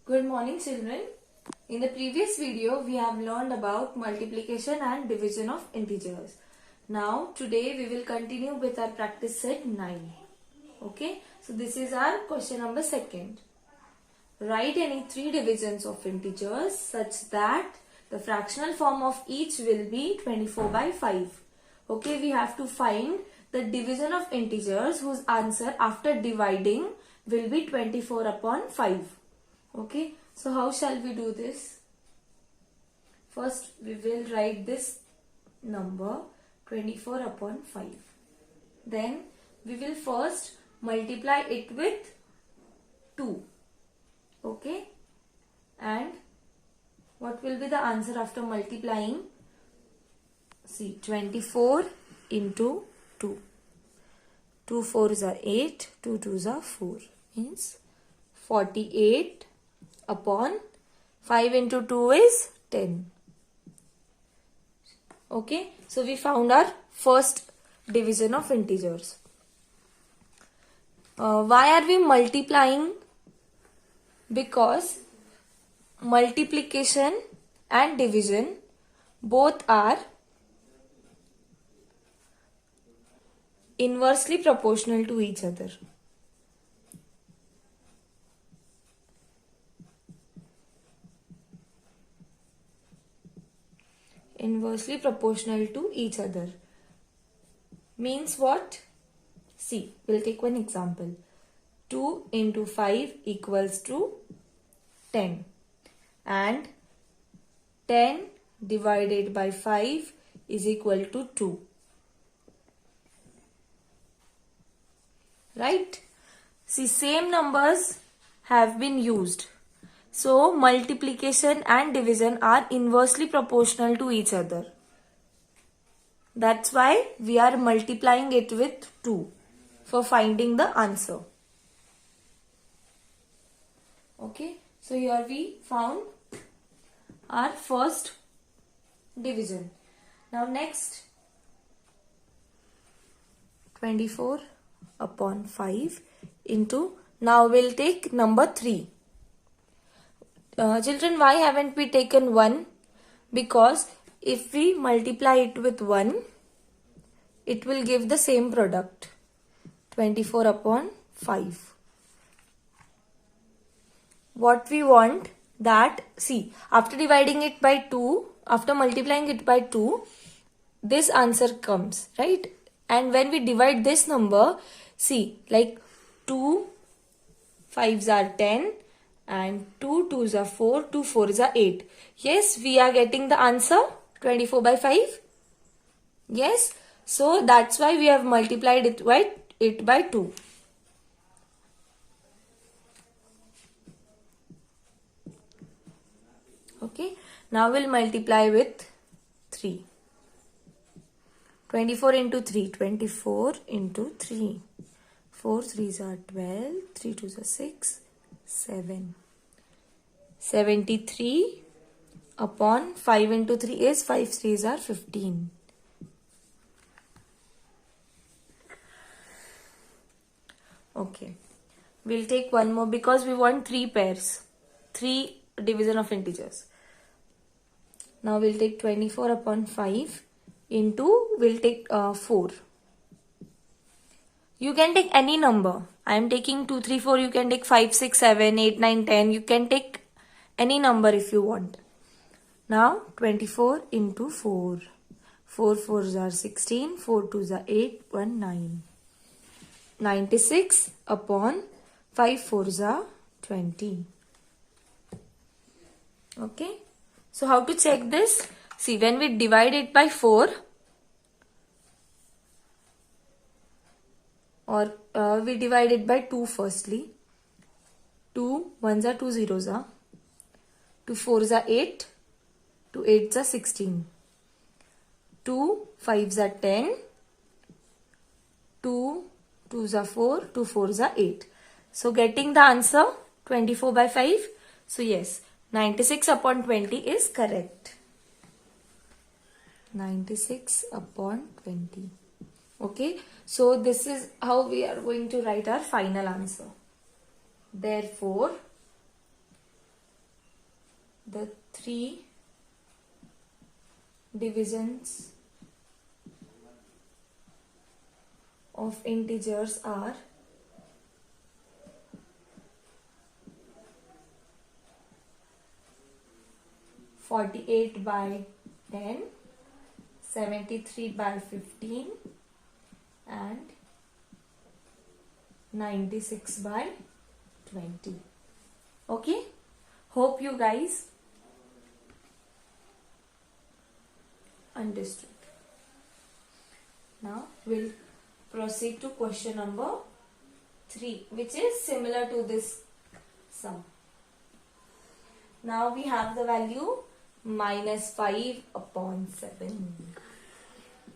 Good morning, children. In the previous video, we have learned about multiplication and division of integers. Now, today we will continue with our practice set 9. Okay, so this is our question number 2. Write any 3 divisions of integers such that the fractional form of each will be 24 by 5. Okay, we have to find the division of integers whose answer after dividing will be 24 upon 5. Okay, so how shall we do this? First, we will write this number 24 upon 5. Then, we will first multiply it with 2. Okay, and what will be the answer after multiplying? See, 24 into 2. 2 4s are 8, 2 2s are 4. Means 48 upon 5 into 2 is 10. Okay, so we found our first division of integers. Why are we multiplying? Because multiplication and division both are inversely proportional to each other. Inversely proportional to each other means what? See, we'll take one example. 2 into 5 equals to 10 and 10 divided by 5 is equal to 2. Right? See, same numbers have been used. So, multiplication and division are inversely proportional to each other. That's why we are multiplying it with 2 for finding the answer. Okay, so here we found our first division. Now next, 24 upon 5 into, now we'll take number 3. Children, why haven't we taken 1? Because if we multiply it with 1, it will give the same product. 24 upon 5. What we want that, see, after dividing it by 2, after multiplying it by 2, this answer comes, right? And when we divide this number, see, like 2 5s are 10 and 2 2s are 4, 2 4s are 8. Yes, we are getting the answer 24 by 5. Yes, so that's why we have multiplied it by 2. Okay, now we'll multiply with 3. 24 into 3, 24 into 3. 4 3s are 12, 3 2s are 6, 7. 73 upon 5 into 3 is 5 3s are 15. Okay, we'll take one more because we want 3 pairs, 3 division of integers. Now we'll take 24 upon 5 into, we'll take 4. You can take any number. I am taking 2, 3, 4. You can take 5, 6, 7, 8, 9, 10. You can take any number if you want. Now 24 into 4. 4 4s are 16. 4 2s are 8. 1 9. 96 upon 5 4s are 20. Okay. So how to check this? See, when we divide it by 4, or we divide it by 2 firstly. 2 1s are 2 zeros are. 2 4s are 8. 2 8s are 16. 2 5s are 10. 2 2s are 4. 2 4s are 8. So getting the answer 24 by 5. So yes, 96 upon 20 is correct. 96 upon 20. Okay, so this is how we are going to write our final answer. Therefore, the three divisions of integers are 48 by 10, 73 by 15 and 96 by 20. Okay, hope you guys understood. Now we'll proceed to question number 3, which is similar to this sum. Now we have the value minus 5 upon 7.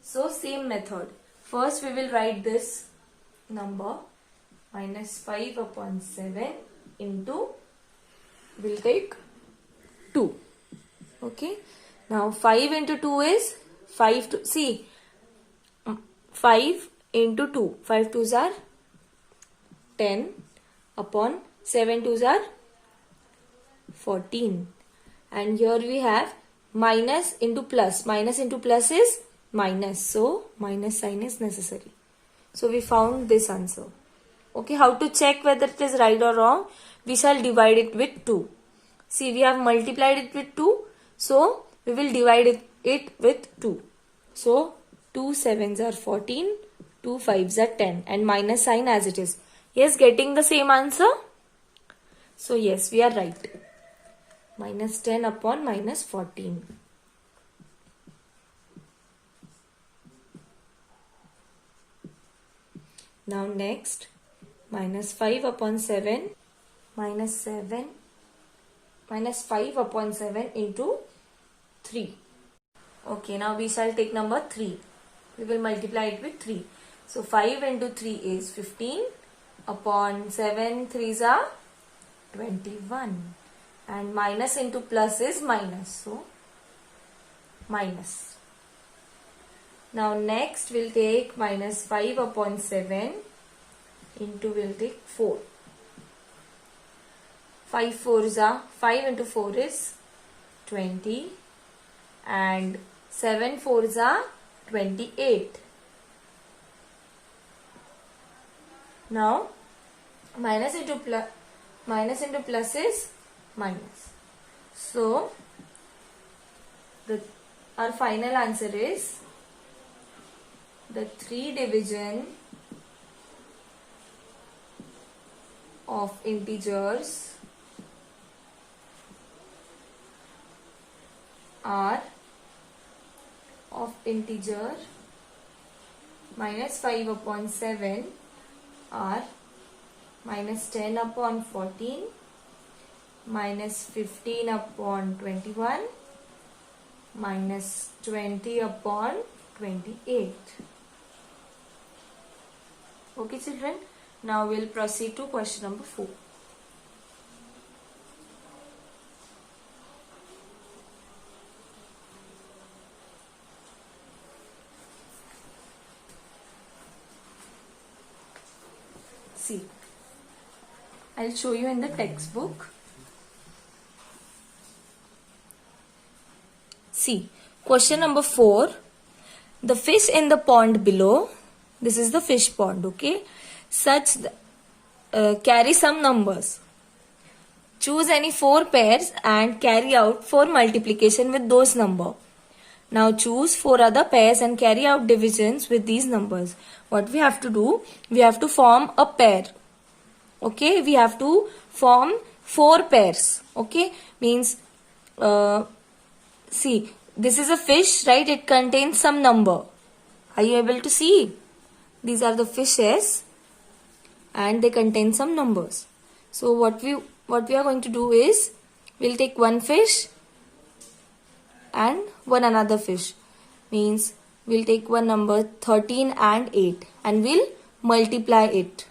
So same method. First we will write this number minus 5 upon 7 into, we'll take 2. Okay. Now 5 into 2 is 5 to, see, 5 into 2. 5 2s are 10 upon 7 2s are 14. And here we have minus into plus. Minus into plus is minus. So minus sign is necessary. So we found this answer. Okay, how to check whether it is right or wrong? We shall divide it with 2. See, we have multiplied it with 2. So we will divide it with 2. So 2 7s are 14. 2 5s are 10. And minus sign as it is. Yes, getting the same answer? So yes, we are right. Minus 10 upon minus 14. Now next, minus 5 upon 7. Minus 5 upon 7 into 3. Okay, now we shall take number 3. We will multiply it with 3. So 5 into 3 is 15 upon 7 3s are 21. And minus into plus is minus. So minus. Now next we'll take minus 5 upon 7 into, we'll take 4. 5 4s are, 5 into 4 is 20 and 7 4s are 28. Now minus into plus is minus. So our final answer is the 3 division of integers are of integer minus 5 upon 7 are minus 10 upon 14, minus 15 upon 21, minus 20 upon 28. Okay children, now we'll proceed to question number 4. See, I'll show you in the textbook. See, question number 4. The fish in the pond below, this is the fish pond, okay? Carry some numbers. Choose any 4 pairs and carry out 4 multiplication with those numbers. Now choose 4 other pairs and carry out divisions with these numbers. What we have to do? We have to form a pair. Okay, we have to form 4 pairs. Okay, means see, this is a fish, right? It contains some number. Are you able to see? These are the fishes and they contain some numbers. So what we are going to do is, we'll take one fish and one another fish. Means we'll take one number 13 and 8 and we'll multiply it.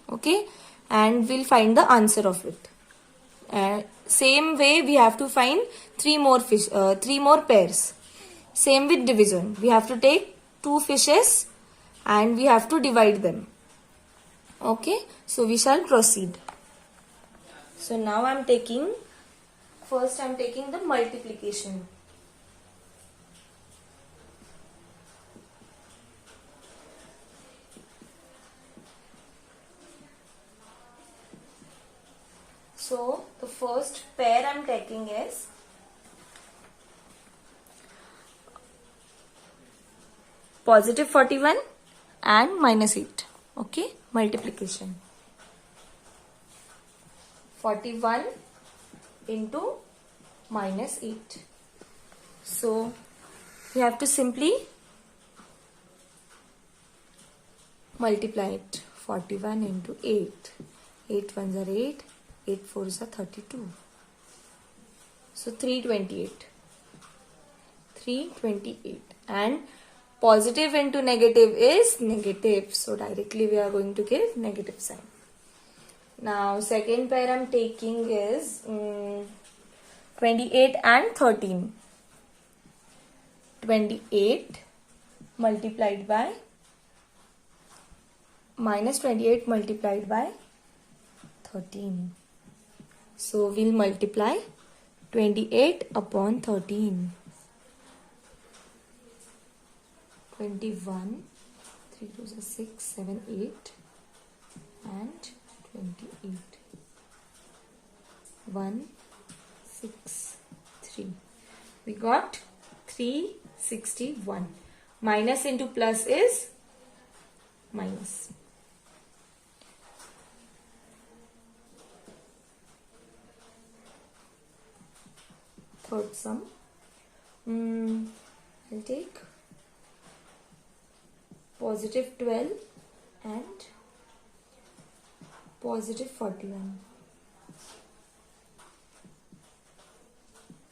Okay, and we'll find the answer of it. Same way we have to find 3 more pairs. Same with division. We have to take 2 fishes and we have to divide them. Okay, so we shall proceed. So now I am taking first I'm taking the multiplication. So the first pair I'm taking is positive 41 and minus 8. Okay, multiplication. 41 into minus 8. So we have to simply multiply it. 41 into 8. 8 ones are 8. 8 fours are 32. So 328. 328. And positive into negative is negative. So directly we are going to give negative sign. Now second pair I am taking is 28 and 13. 28 multiplied by minus 28 multiplied by 13. So we'll multiply 28 upon 13. 21, 3 2 are 6, 7, 8 and 28. 1, 6, 3. We got 361. Minus into plus is minus. Third sum. I'll take positive 12 and positive 41.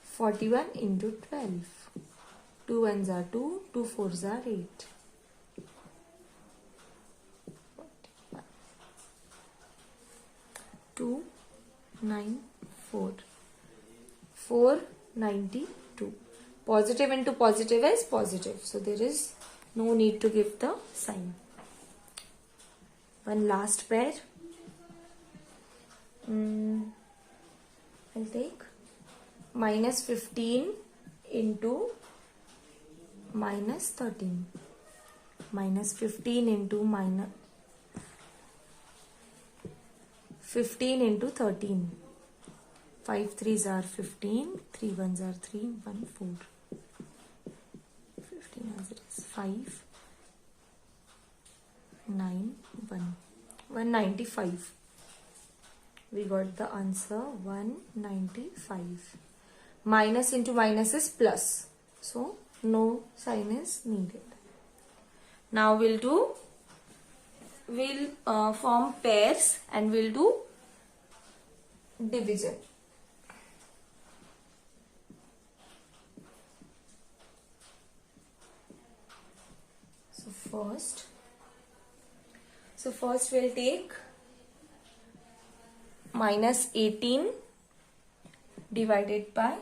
41 into 12. 2 ones are 2, 2 fours are 8. 294. 492. Positive into positive is positive. So there is no need to give the sign. One last pair. I'll take minus 15 into minus 13. Minus 15 into minus 15 into 13. 5 threes are 15, 3 ones are 3, 1 4. 15 as it is 5, 9, 1. 195. We got the answer 195. Minus into minus is plus. So no sign is needed. Now we'll form pairs and we'll do division. So first we'll take minus 18 divided by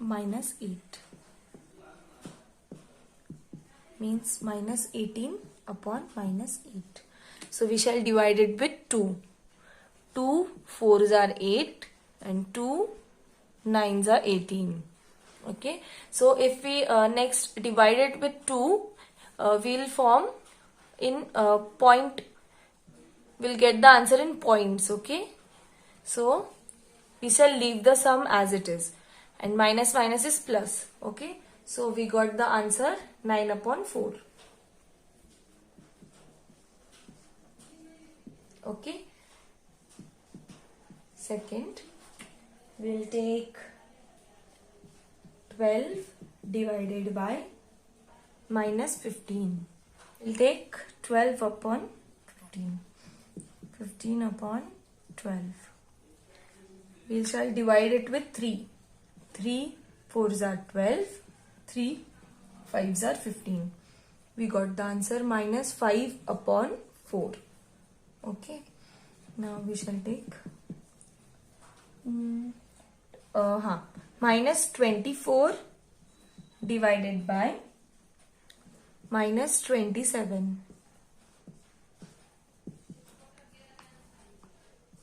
minus 8. Means minus 18 upon minus 8. So we shall divide it with 2. 2 4s are 8 and 2 9s are 18. Okay. So if we next divide it with 2, we'll form in point. We'll get the answer in points. Okay. So we shall leave the sum as it is. And minus minus is plus. Okay. So we got the answer 9 upon 4. Okay. Second, we'll take 12 divided by minus 15. We'll take 12 upon 15. 15 upon 12. We shall divide it with 3. 3 4s are 12. 3 5s are 15. We got the answer minus 5 upon 4. Okay. Now we shall take minus 24 divided by minus 27.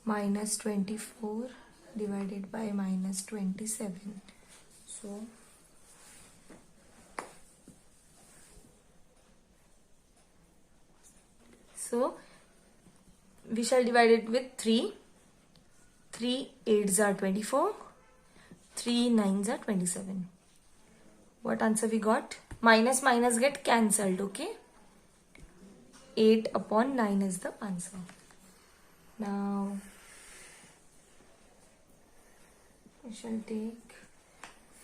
Minus 24 divided by minus 27. So we shall divide it with 3. 3 8s are 24. 3 9s are 27. What answer we got? Minus minus get cancelled, okay? 8 upon 9 is the answer. Now we shall take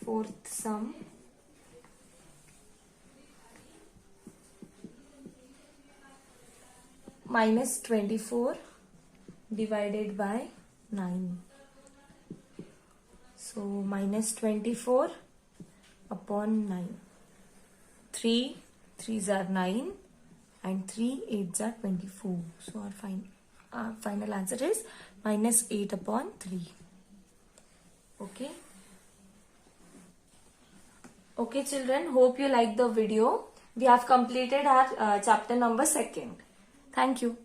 fourth sum. Minus 24 divided by 9. So minus 24 upon 9. 3 3s are 9 and 3 8s are 24. So our final answer is minus 8 upon 3. Okay. Okay children, hope you like the video. We have completed our chapter number 2. Thank you.